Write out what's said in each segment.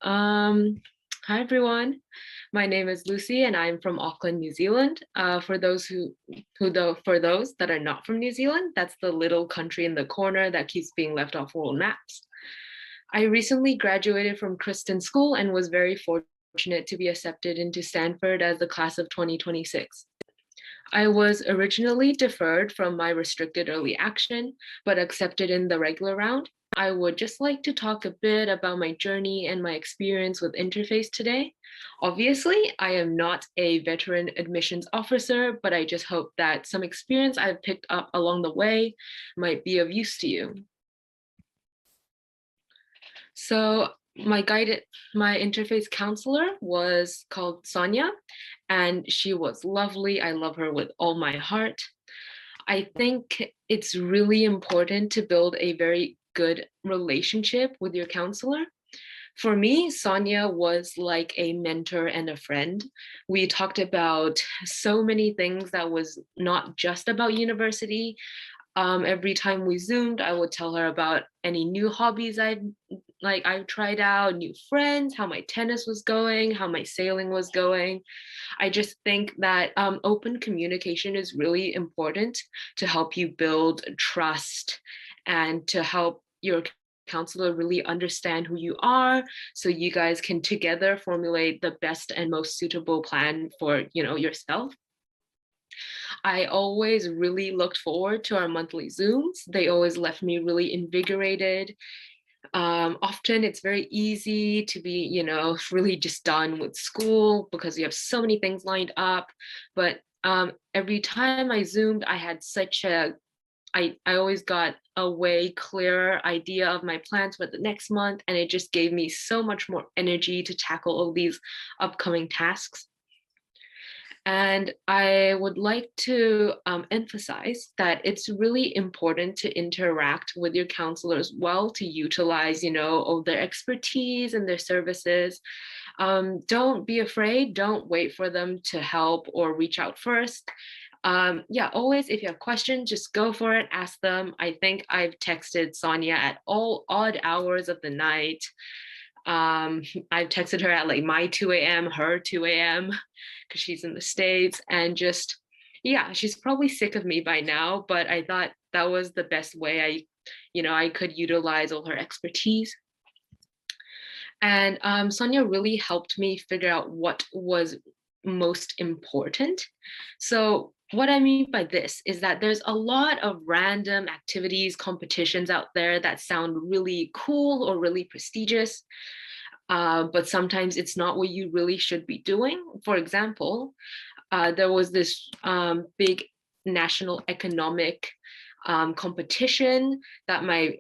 Um, Hi everyone. My name is Lucy and I'm from Auckland, New Zealand. For those for those that are not from New Zealand, that's the little country in the corner that keeps being left off world maps. I recently graduated from Kristen School and was very fortunate to be accepted into Stanford as the class of 2026. I was originally deferred from my restricted early action, but accepted in the regular round. I would just like to talk a bit about my journey and my experience with Interface today. Obviously, I am not a veteran admissions officer, but I just hope that some experience I've picked up along the way might be of use to you. So my interface counselor was called Sonia, and she was lovely. I love her with all my heart. I think it's really important to build a very good relationship with your counselor. For me, Sonia was like a mentor and a friend. We talked about so many things that was not just about university. Every time we zoomed, I would tell her about any new hobbies I tried out, new friends, how my tennis was going, how my sailing was going. I just think that open communication is really important to help you build trust and to help your counselor really understand who you are, so you guys can together formulate the best and most suitable plan for yourself. I always really looked forward to our monthly Zooms. They always left me really invigorated. Often it's very easy to be, really just done with school because you have so many things lined up. But every time I Zoomed, I had I always got a way clearer idea of my plans for the next month. And it just gave me so much more energy to tackle all these upcoming tasks. And I would like to emphasize that it's really important to interact with your counselors well to utilize, all their expertise and their services. Don't be afraid. Don't wait for them to help or reach out first. Yeah, always, if you have questions, just go for it, ask them. I think I've texted Sonia at all odd hours of the night. I've texted her at like my 2 a.m., her 2 a.m., because she's in the States. And just, yeah, she's probably sick of me by now, but I thought that was the best way I could utilize all her expertise. And Sonia really helped me figure out what was most important. So what I mean by this is that there's a lot of random activities, competitions out there that sound really cool or really prestigious, but sometimes it's not what you really should be doing. For example, there was this big national economic competition that my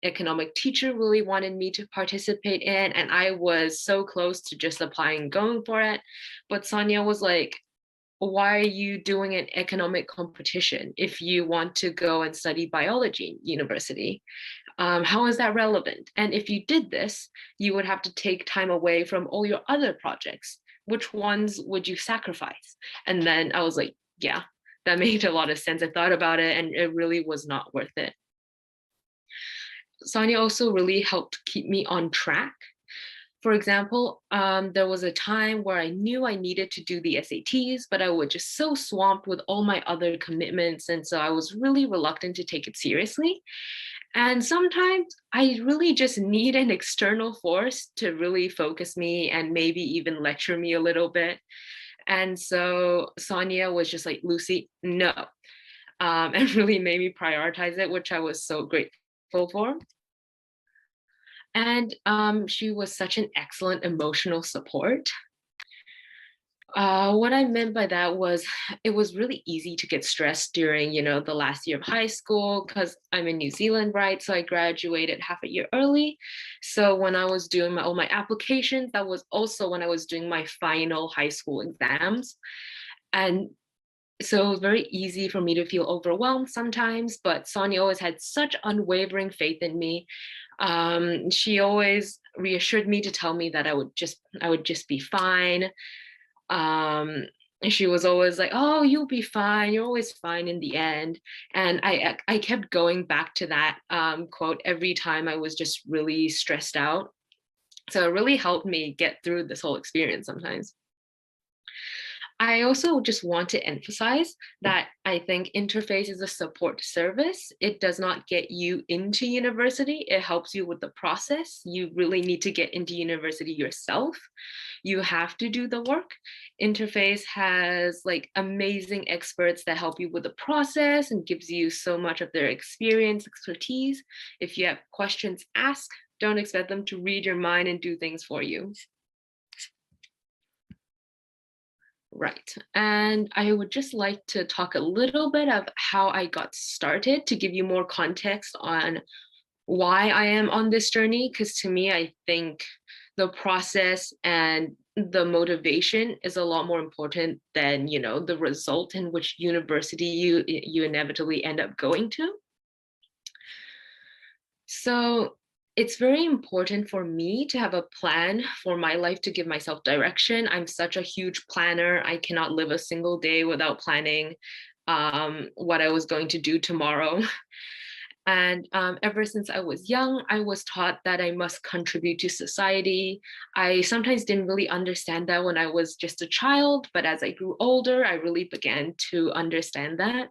economic teacher really wanted me to participate in, and I was so close to just applying and going for it. But Sonia was like, why are you doing an economic competition if you want to go and study biology in university? How is that relevant? And if you did this, you would have to take time away from all your other projects. Which ones would you sacrifice? And then I was like, yeah, that made a lot of sense. I thought about it and it really was not worth it. Sonia also really helped keep me on track. For example, there was a time where I knew I needed to do the SATs, but I was just so swamped with all my other commitments. And so I was really reluctant to take it seriously. And sometimes I really just need an external force to really focus me and maybe even lecture me a little bit. And so Sonia was just like, Lucy, no, and really made me prioritize it, which I was so grateful for. And she was such an excellent emotional support. What I meant by that was it was really easy to get stressed during, the last year of high school because I'm in New Zealand, right? So I graduated half a year early. So when I was doing all my applications, that was also when I was doing my final high school exams. And so it was very easy for me to feel overwhelmed sometimes, but Sonia always had such unwavering faith in me. She always reassured me to tell me that I would just be fine. And she was always like, oh, you'll be fine, you're always fine in the end. And I kept going back to that quote every time I was just really stressed out. So it really helped me get through this whole experience sometimes. I also just want to emphasize that I think Interface is a support service. It does not get you into university. It helps you with the process. You really need to get into university yourself. You have to do the work. Interface has like amazing experts that help you with the process and gives you so much of their experience, expertise. If you have questions, ask. Don't expect them to read your mind and do things for you. Right. And I would just like to talk a little bit of how I got started to give you more context on why I am on this journey. Because to me, I think the process and the motivation is a lot more important than, the result in which university you inevitably end up going to. So it's very important for me to have a plan for my life to give myself direction. I'm such a huge planner. I cannot live a single day without planning what I was going to do tomorrow. And ever since I was young, I was taught that I must contribute to society. I sometimes didn't really understand that when I was just a child, but as I grew older, I really began to understand that.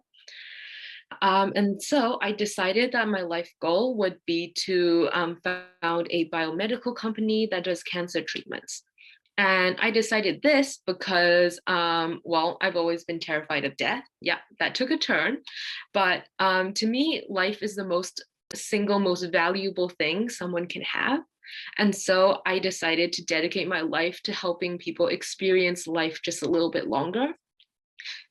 And so I decided that my life goal would be to found a biomedical company that does cancer treatments. And I decided this because, well, I've always been terrified of death. Yeah, that took a turn. But to me, life is the most valuable thing someone can have. And so I decided to dedicate my life to helping people experience life just a little bit longer.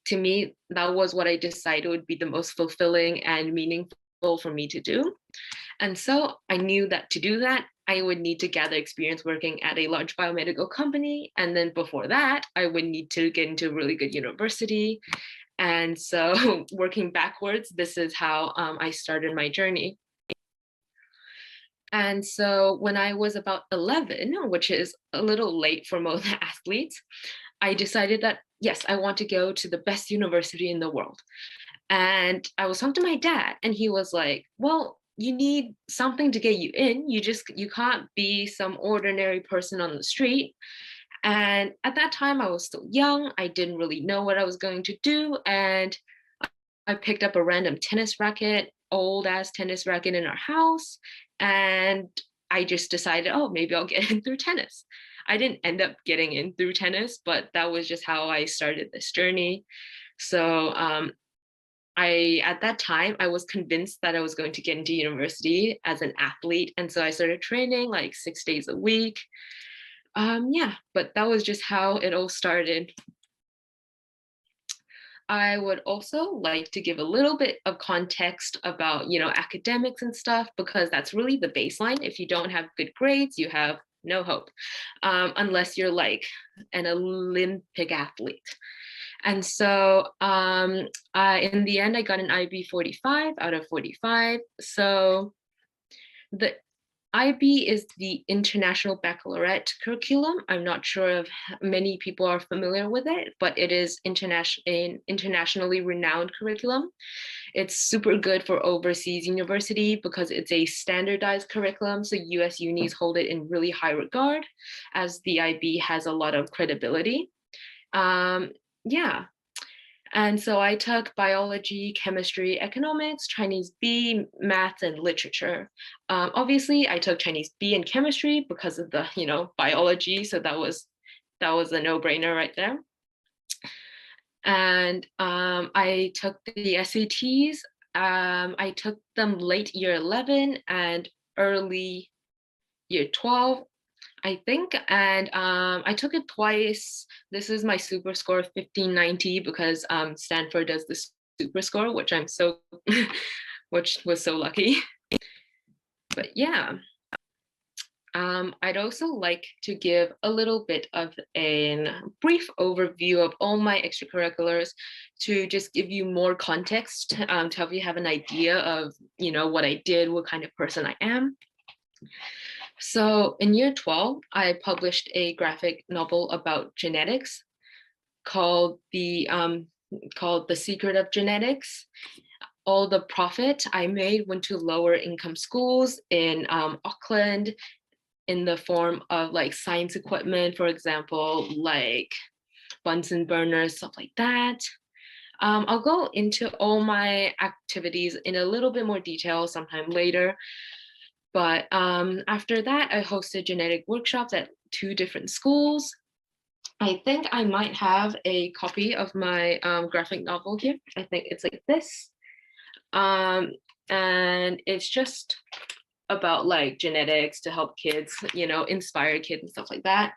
To me, that was what I decided would be the most fulfilling and meaningful for me to do. And so I knew that to do that, I would need to gather experience working at a large biomedical company. And then before that, I would need to get into a really good university. And so working backwards, this is how I started my journey. And so when I was about 11, which is a little late for most athletes, I decided that, yes, I want to go to the best university in the world. And I was talking to my dad, and he was like, well, you need something to get you in. You can't be some ordinary person on the street. And at that time, I was still young. I didn't really know what I was going to do. And I picked up a random tennis racket, old ass tennis racket in our house. And I just decided, oh, maybe I'll get in through tennis. I didn't end up getting in through tennis, but that was just how I started this journey. So at that time, I was convinced that I was going to get into university as an athlete. And so I started training like 6 days a week. Yeah, but that was just how it all started. I would also like to give a little bit of context about, academics and stuff, because that's really the baseline. If you don't have good grades, you have no hope, unless you're like an Olympic athlete. And so in the end, I got an IB 45 out of 45. So the IB is the International Baccalaureate curriculum. I'm not sure if many people are familiar with it, but it is an internationally renowned curriculum. It's super good for overseas university because it's a standardized curriculum. So US unis hold it in really high regard, as the IB has a lot of credibility. Yeah. And so I took biology, chemistry, economics, Chinese B, math, and literature. Obviously, I took Chinese B and chemistry because of the, biology. So that was a no-brainer right there. And I took the SATs. I took them late year 11 and early year 12. I think, and I took it twice. This is my super score of 1590 because Stanford does the super score, which was so lucky. But yeah, I'd also like to give a little bit of a brief overview of all my extracurriculars to just give you more context, to help you have an idea of, what I did, what kind of person I am. So in year 12, I published a graphic novel about genetics called The Secret of Genetics. All the profit I made went to lower income schools in Auckland, in the form of like science equipment, for example, like Bunsen burners, stuff like that. I'll go into all my activities in a little bit more detail sometime later. But after that, I hosted genetic workshops at 2 different schools. I think I might have a copy of my graphic novel here. I think it's like this. And it's just about like genetics to help kids, inspire kids and stuff like that.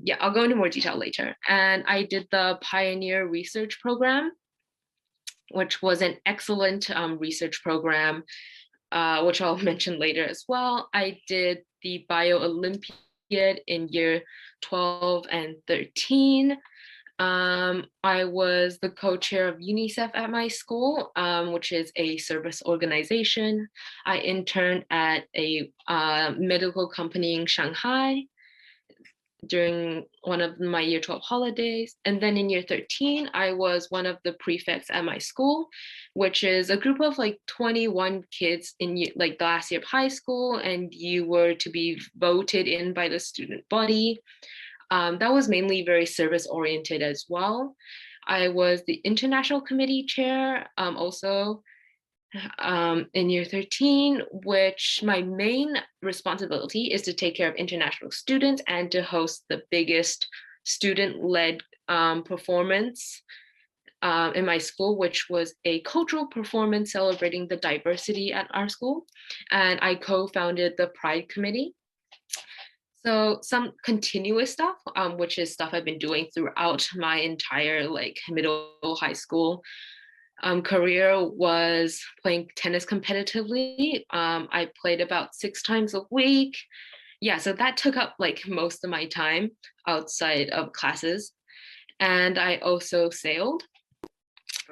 Yeah, I'll go into more detail later. And I did the Pioneer Research Program, which was an excellent research program, which I'll mention later as well. I did the Bio Olympiad in year 12 and 13. I was the co-chair of UNICEF at my school, which is a service organization. I interned at a medical company in Shanghai during one of my year 12 holidays. And then in year 13, I was one of the prefects at my school, which is a group of like 21 kids in like the last year of high school, and you were to be voted in by the student body. That was mainly very service oriented as well. I was the international committee chair also in year 13, which my main responsibility is to take care of international students and to host the biggest student-led performance in my school, which was a cultural performance celebrating the diversity at our school. And I co-founded the Pride Committee. So some continuous stuff, which is stuff I've been doing throughout my entire like middle high school career, was playing tennis competitively. I played about 6 times a week. Yeah, so that took up like most of my time outside of classes. And I also sailed.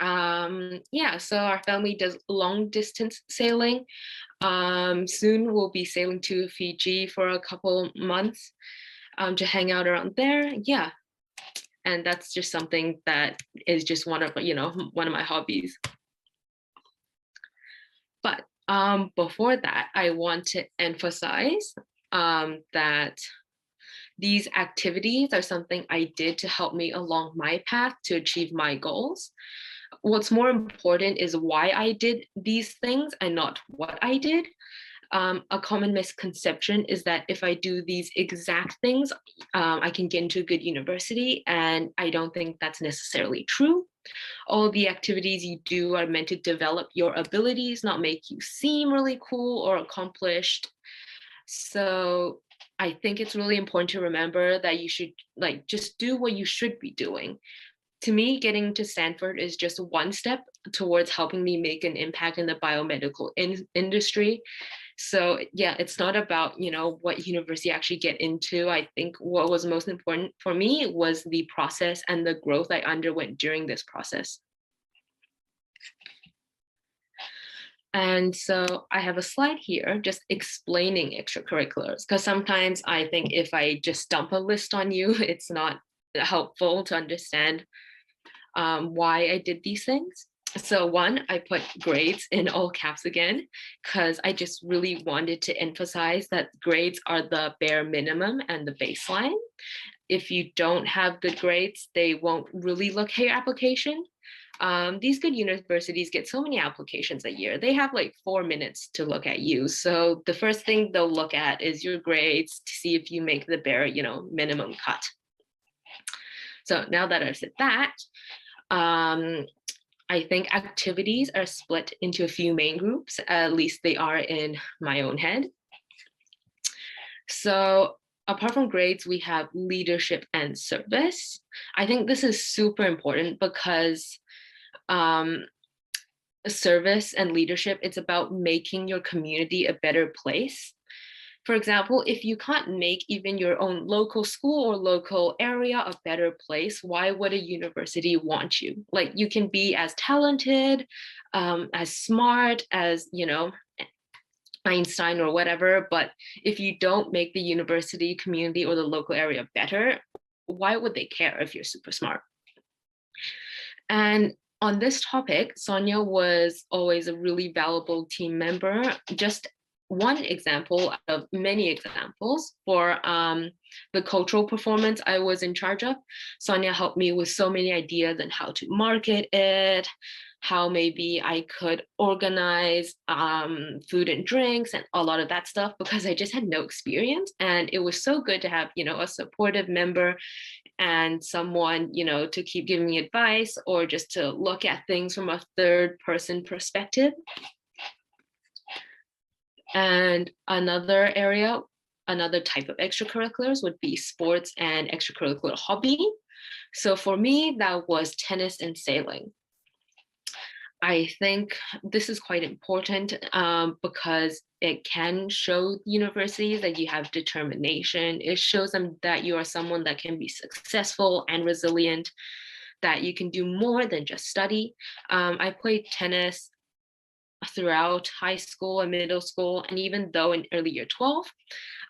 Yeah, so our family does long distance sailing. Soon we'll be sailing to Fiji for a couple months to hang out around there. Yeah, and that's just something that is just one of my hobbies. But before that, I want to emphasize that these activities are something I did to help me along my path to achieve my goals. What's more important is why I did these things and not what I did. A common misconception is that if I do these exact things, I can get into a good university, and I don't think that's necessarily true. All the activities you do are meant to develop your abilities, not make you seem really cool or accomplished. So I think it's really important to remember that you should like just do what you should be doing. To me, getting to Stanford is just one step towards helping me make an impact in the biomedical industry. So yeah, it's not about, what university I actually get into. I think what was most important for me was the process and the growth I underwent during this process. And so I have a slide here just explaining extracurriculars, because sometimes I think if I just dump a list on you, it's not helpful to understand why I did these things. So one, I put grades in all caps again, because I just really wanted to emphasize that grades are the bare minimum and the baseline. If you don't have good grades, they won't really look at your application. These good universities get so many applications a year. They have like 4 minutes to look at you. So the first thing they'll look at is your grades to see if you make the bare, minimum cut. So now that I've said that, I think activities are split into a few main groups, at least they are in my own head. So apart from grades, we have leadership and service. I think this is super important because service and leadership, it's about making your community a better place. For example, if you can't make even your own local school or local area a better place, why would a university want you? Like, you can be as talented, as smart as, Einstein or whatever, but if you don't make the university community or the local area better, why would they care if you're super smart? And on this topic, Sonia was always a really valuable team member. Just one example out of many examples for the cultural performance I was in charge of. Sonia helped me with so many ideas on how to market it, how maybe I could organize food and drinks and a lot of that stuff, because I just had no experience. And it was so good to have, a supportive member and someone, to keep giving me advice or just to look at things from a third person perspective. And another type of extracurriculars would be sports and extracurricular hobby. So for me, that was tennis and sailing. I think this is quite important because it can show universities that you have determination. It shows them that you are someone that can be successful and resilient, that you can do more than just study. I played tennis throughout high school and middle school, and even though in early year 12,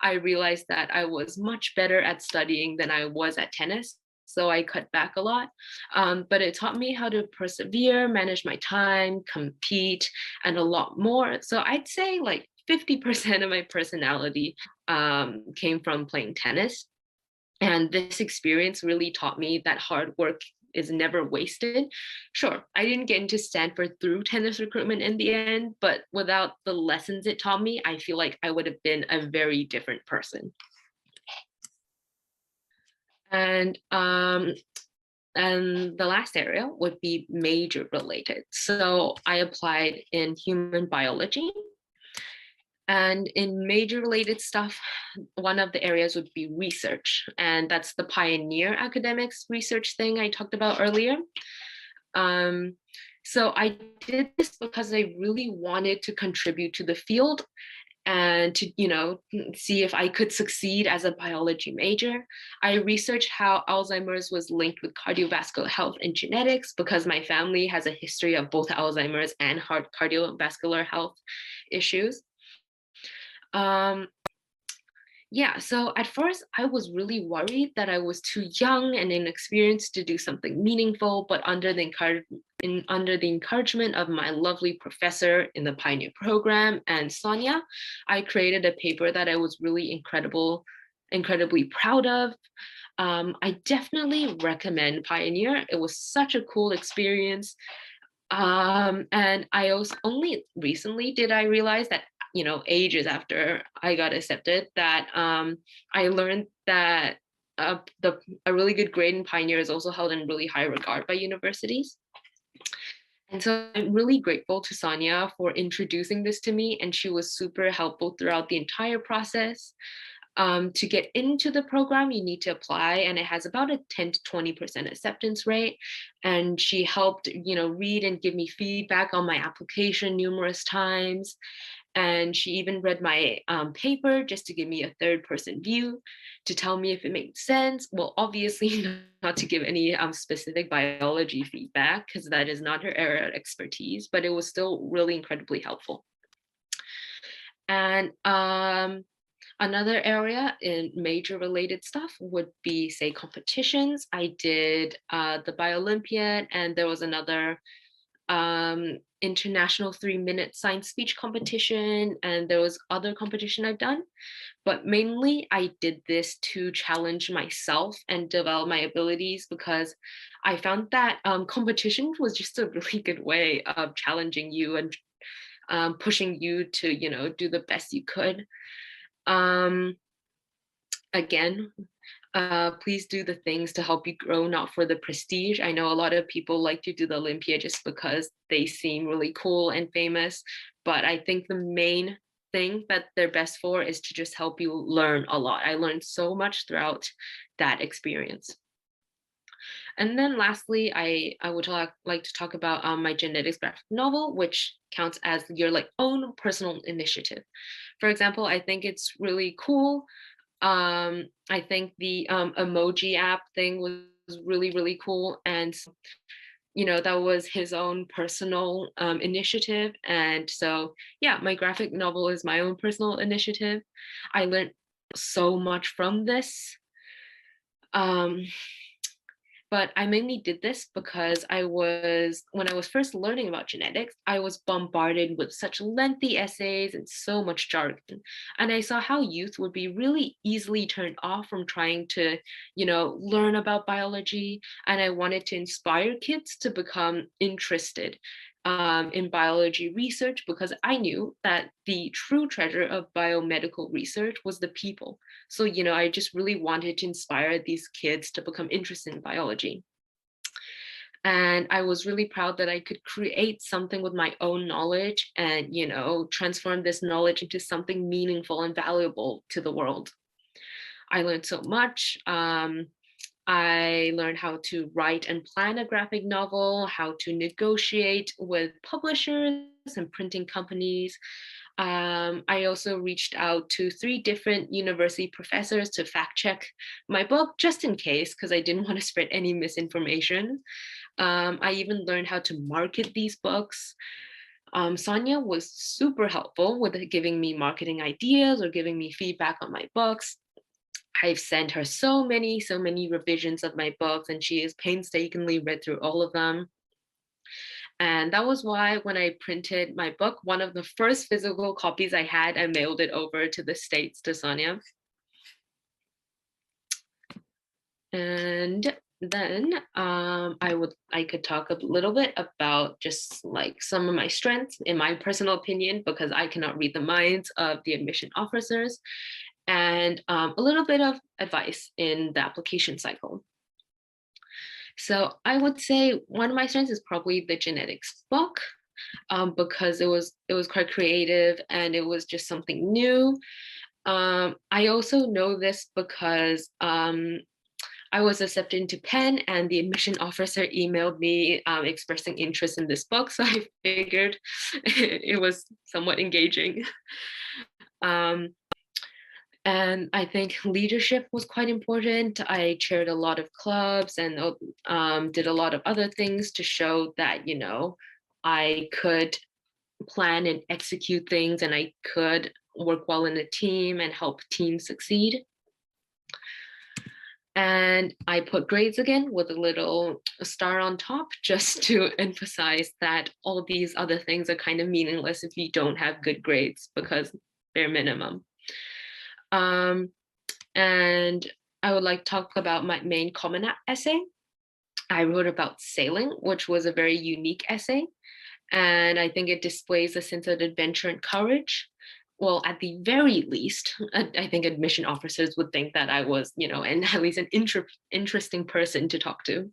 I realized that I was much better at studying than I was at tennis. So I cut back a lot, but it taught me how to persevere, manage my time, compete, and a lot more. So I'd say like 50% of my personality came from playing tennis. And this experience really taught me that hard work is never wasted. Sure, I didn't get into Stanford through tennis recruitment in the end, but without the lessons it taught me, I feel like I would have been a very different person. And the last area would be major related. So I applied in human biology. And in major related stuff, one of the areas would be research. And that's the pioneer academics research thing I talked about earlier. So I did this because I really wanted to contribute to the field and to, see if I could succeed as a biology major. I researched how Alzheimer's was linked with cardiovascular health and genetics because my family has a history of both Alzheimer's and heart cardiovascular health issues. Yeah, so at first I was really worried that I was too young and inexperienced to do something meaningful, but under the encouragement of my lovely professor in the Pioneer program and Sonia, I created a paper that I was really incredibly proud of. I definitely recommend Pioneer. It was such a cool experience. And I also only recently did I realize that, ages after I got accepted, that I learned that a really good grade in Pioneer is also held in really high regard by universities. And so I'm really grateful to Sonia for introducing this to me, and she was super helpful throughout the entire process. To get into the program, you need to apply, and it has about a 10 to 20% acceptance rate. And she helped, read and give me feedback on my application numerous times. And she even read my paper just to give me a third person view to tell me if it made sense. Well, obviously not to give any specific biology feedback because that is not her area of expertise, but it was still really incredibly helpful. And another area in major related stuff would be, say, competitions. I did the Biolympiad, and there was another international 3-minute science speech competition, and there was other competition I've done. But mainly I did this to challenge myself and develop my abilities, because I found that competition was just a really good way of challenging you and pushing you to, do the best you could. Again, please do the things to help you grow, not for the prestige. I know a lot of people like to do the Olympia just because they seem really cool and famous, but I think the main thing that they're best for is to just help you learn a lot. I learned so much throughout that experience. And then lastly, I would like to talk about my genetics graphic novel, which counts as your own personal initiative. For example, I think it's really cool. I think the emoji app thing was really, really cool. And, that was his own personal initiative. And so, yeah, my graphic novel is my own personal initiative. I learned so much from this. But I mainly did this because when I was first learning about genetics, I was bombarded with such lengthy essays and so much jargon. And I saw how youth would be really easily turned off from trying to, learn about biology. And I wanted to inspire kids to become interested in biology research, because I knew that the true treasure of biomedical research was the people. So, I just really wanted to inspire these kids to become interested in biology. And I was really proud that I could create something with my own knowledge and, transform this knowledge into something meaningful and valuable to the world. I learned so much. I learned how to write and plan a graphic novel, how to negotiate with publishers and printing companies. I also reached out to 3 different university professors to fact check my book, just in case, because I didn't want to spread any misinformation. I even learned how to market these books. Sonia was super helpful with giving me marketing ideas or giving me feedback on my books. I've sent her so many revisions of my books, and she has painstakingly read through all of them. And that was why when I printed my book, one of the first physical copies I had, I mailed it over to the States to Sonia. And then I could talk a little bit about just like some of my strengths in my personal opinion, because I cannot read the minds of the admission officers, and a little bit of advice in the application cycle. So I would say one of my strengths is probably the genetics book, because it was quite creative and it was just something new. I also know this because I was accepted into Penn, and the admission officer emailed me expressing interest in this book, so I figured it was somewhat engaging. Um, and I think leadership was quite important. I chaired a lot of clubs and did a lot of other things to show that, I could plan and execute things, and I could work well in a team and help teams succeed. And I put grades again with a little star on top, just to emphasize that all these other things are kind of meaningless if you don't have good grades, because bare minimum. And I would like to talk about my main Common App essay. I wrote about sailing, which was a very unique essay. And I think it displays a sense of adventure and courage. Well, at the very least, I think admission officers would think that I was, and at least an interesting person to talk to.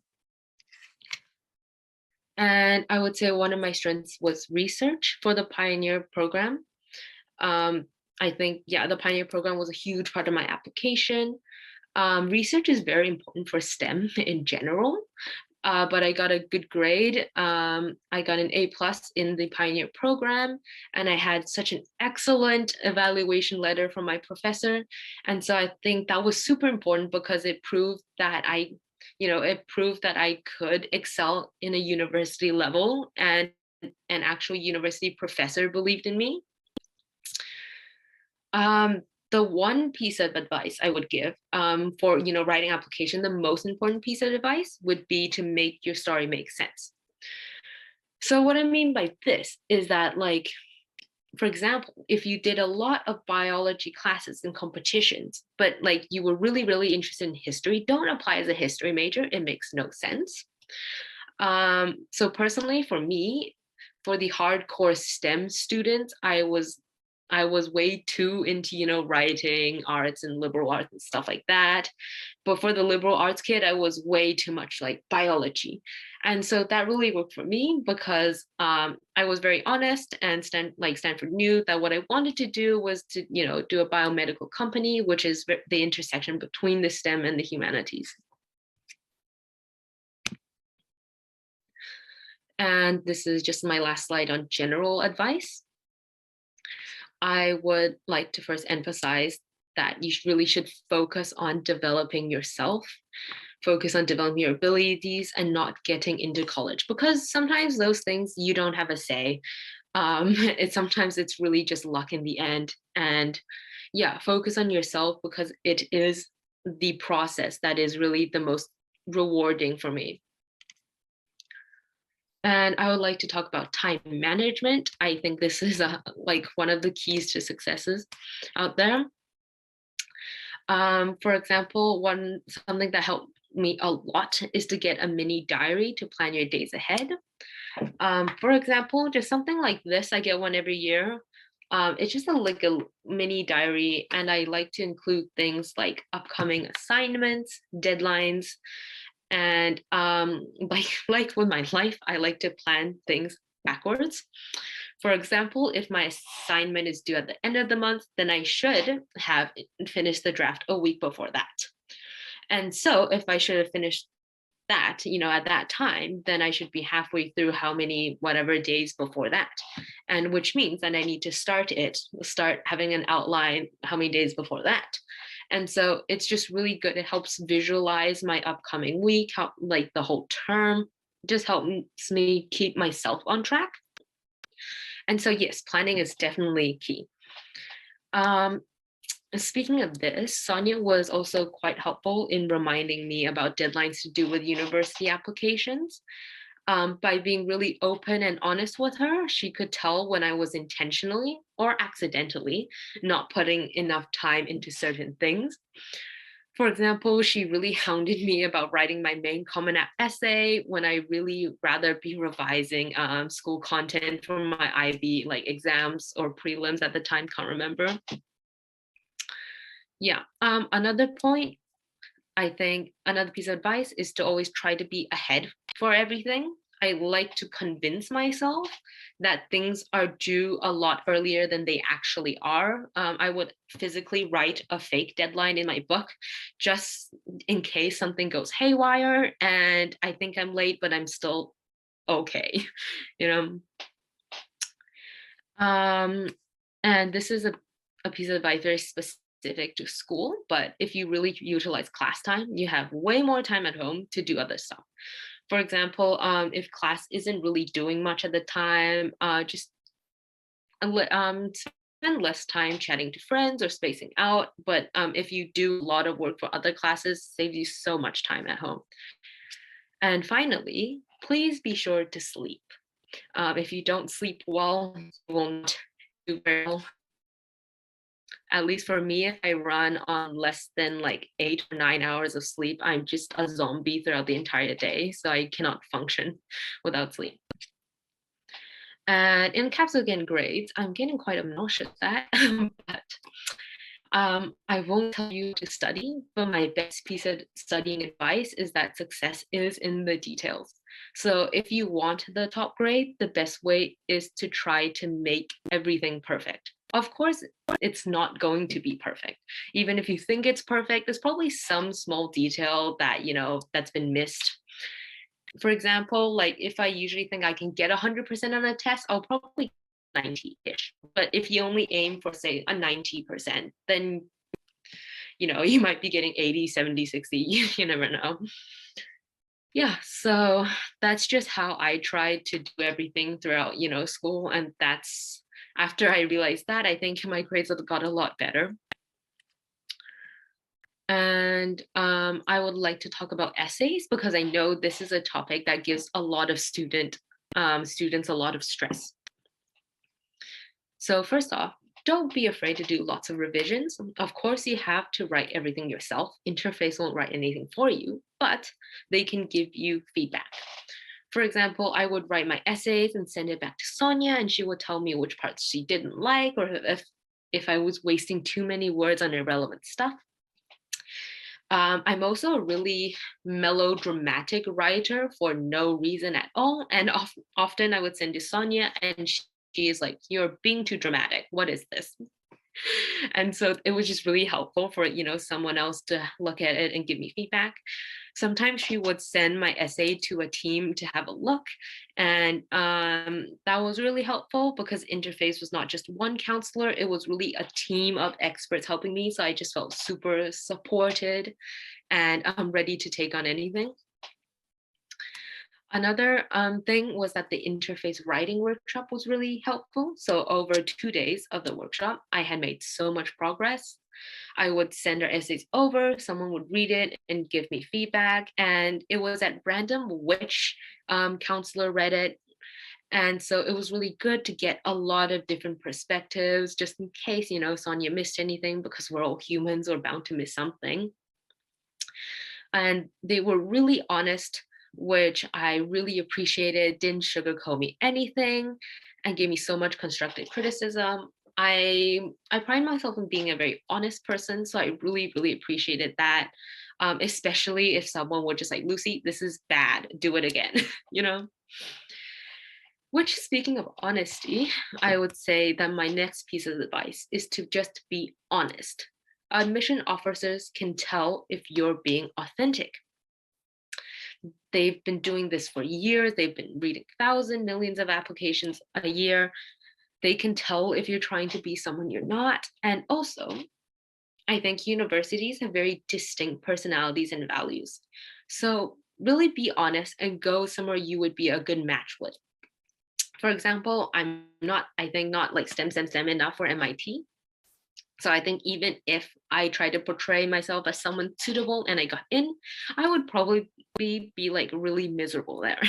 And I would say one of my strengths was research for the Pioneer program. I think, the Pioneer program was a huge part of my application. Research is very important for STEM in general, but I got a good grade. I got an A+ in the Pioneer program, and I had such an excellent evaluation letter from my professor. And so I think that was super important, because it proved that I could excel in a university level, and an actual university professor believed in me. The one piece of advice I would give for writing application, the most important piece of advice would be to make your story make sense. So what I mean by this is that, like, for example, if you did a lot of biology classes and competitions, but like you were really interested in history, don't apply as a history major. It makes no sense. So personally, for me, for the hardcore STEM students, I was way too into, writing, arts, and liberal arts and stuff like that. But for the liberal arts kid, I was way too much like biology. And so that really worked for me, because I was very honest, and Stanford knew that what I wanted to do was to, do a biomedical company, which is the intersection between the STEM and the humanities. And this is just my last slide on general advice. I would like to first emphasize that you really should focus on developing yourself, focus on developing your abilities, and not getting into college, because sometimes those things you don't have a say. Sometimes it's really just luck in the end. And focus on yourself, because it is the process that is really the most rewarding for me. And I would like to talk about time management. I think this is like one of the keys to successes out there. For example, something that helped me a lot is to get a mini diary to plan your days ahead. For example, just something like this, I get one every year. It's just like a mini diary, and I like to include things like upcoming assignments, deadlines, and like with my life, I like to plan things backwards. For example, if my assignment is due at the end of the month, then I should have finished the draft a week before that. And so if I should have finished that, at that time, then I should be halfway through how many whatever days before that. And which means that I need to start having an outline how many days before that. And so it's just really good. It helps visualize my upcoming week, how, like the whole term, just helps me keep myself on track. And so, yes, planning is definitely key. Speaking of this, Sonia was also quite helpful in reminding me about deadlines to do with university applications. By being really open and honest with her, she could tell when I was intentionally or accidentally not putting enough time into certain things. For example, she really hounded me about writing my main Common App essay when I really rather be revising school content for my IB like exams or prelims at the time, can't remember. Yeah, another point, I think another piece of advice is to always try to be ahead for everything. I like to convince myself that things are due a lot earlier than they actually are. I would physically write a fake deadline in my book just in case something goes haywire and I think I'm late, but I'm still okay, you know. And this is a piece of advice very specific to school, but if you really utilize class time, you have way more time at home to do other stuff. For example, if class isn't really doing much at the time, just spend less time chatting to friends or spacing out. But if you do a lot of work for other classes, saves you so much time at home. And finally, please be sure to sleep. If you don't sleep well, you won't do very well. At least for me, if I run on less than like 8 or 9 hours of sleep, I'm just a zombie throughout the entire day. So I cannot function without sleep. And in capsule again grades, I'm getting quite obnoxious at that. But I won't tell you to study, but my best piece of studying advice is that success is in the details. So if you want the top grade, the best way is to try to make everything perfect. Of course, it's not going to be perfect. Even if you think it's perfect, there's probably some small detail that, that's been missed. For example, like if I usually think I can get 100% on a test, I'll probably 90-ish. But if you only aim for, say, a 90%, then, you might be getting 80, 70, 60. You never know. Yeah, so that's just how I tried to do everything throughout, school. And that's after I realized that, I think my grades have got a lot better. And I would like to talk about essays because I know this is a topic that gives a lot of students a lot of stress. So first off, don't be afraid to do lots of revisions. Of course, you have to write everything yourself. Interface won't write anything for you, but they can give you feedback. For example, I would write my essays and send it back to Sonia, and she would tell me which parts she didn't like or if I was wasting too many words on irrelevant stuff. I'm also a really melodramatic writer for no reason at all. And often I would send to Sonia and she is like, "You're being too dramatic. What is this?" And so it was just really helpful for, someone else to look at it and give me feedback. Sometimes she would send my essay to a team to have a look. And that was really helpful because Interface was not just one counselor, it was really a team of experts helping me. So I just felt super supported and I'm ready to take on anything. Another thing was that the interface writing workshop was really helpful. So over 2 days of the workshop, I had made so much progress. I would send our essays over, someone would read it and give me feedback. And it was at random which counselor read it. And so it was really good to get a lot of different perspectives, just in case, Sonia missed anything, because we're all humans, we're bound to miss something. And they were really honest, which I really appreciated, didn't sugarcoat me anything, and gave me so much constructive criticism. I pride myself in being a very honest person, so I really, really appreciated that. Especially if someone would just like, Lucy, this is bad, do it again, you know? Which, speaking of honesty, I would say that my next piece of advice is to just be honest. Admission officers can tell if you're being authentic. They've been doing this for years. They've been reading thousands, millions of applications a year. They can tell if you're trying to be someone you're not. And also, I think universities have very distinct personalities and values. So really be honest and go somewhere you would be a good match with. For example, I think not like STEM enough for MIT. So I think even if I try to portray myself as someone suitable and I got in, I would probably be like really miserable there.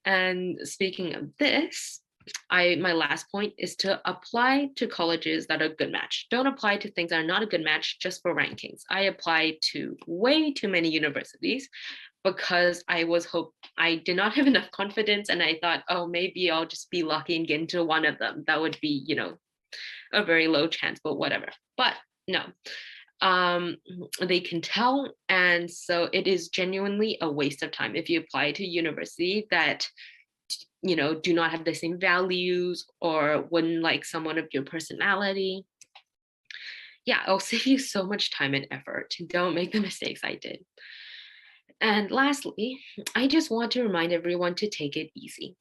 And speaking of this, my last point is to apply to colleges that are a good match. Don't apply to things that are not a good match just for rankings. I applied to way too many universities because I did not have enough confidence, and I thought, oh, maybe I'll just be lucky and get into one of them. That would be, a very low chance, but whatever. But no, they can tell, and so it is genuinely a waste of time if you apply to university that do not have the same values or wouldn't like someone of your personality. Yeah, it'll save you so much time and effort. Don't make the mistakes I did. And lastly, I just want to remind everyone to take it easy.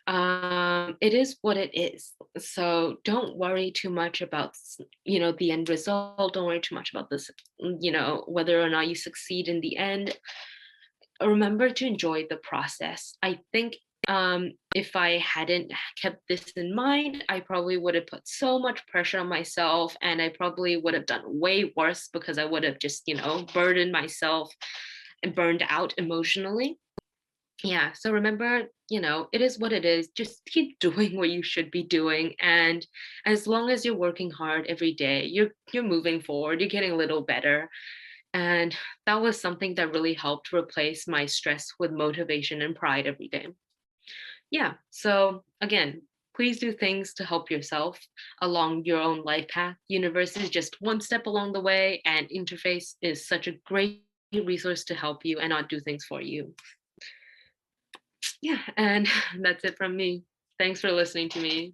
It is what it is. So don't worry too much about, the end result. Don't worry too much about this, whether or not you succeed in the end. Remember to enjoy the process. I think if I hadn't kept this in mind, I probably would have put so much pressure on myself, and I probably would have done way worse because I would have just, burdened myself and burned out emotionally. Yeah, so remember, it is what it is. Just keep doing what you should be doing, and as long as you're working hard every day, you're moving forward, you're getting a little better. And that was something that really helped replace my stress with motivation and pride every day. Yeah, so again, please do things to help yourself along your own life path. University is just one step along the way, and Interface is such a great resource to help you and not do things for you. Yeah, and that's it from me. Thanks for listening to me.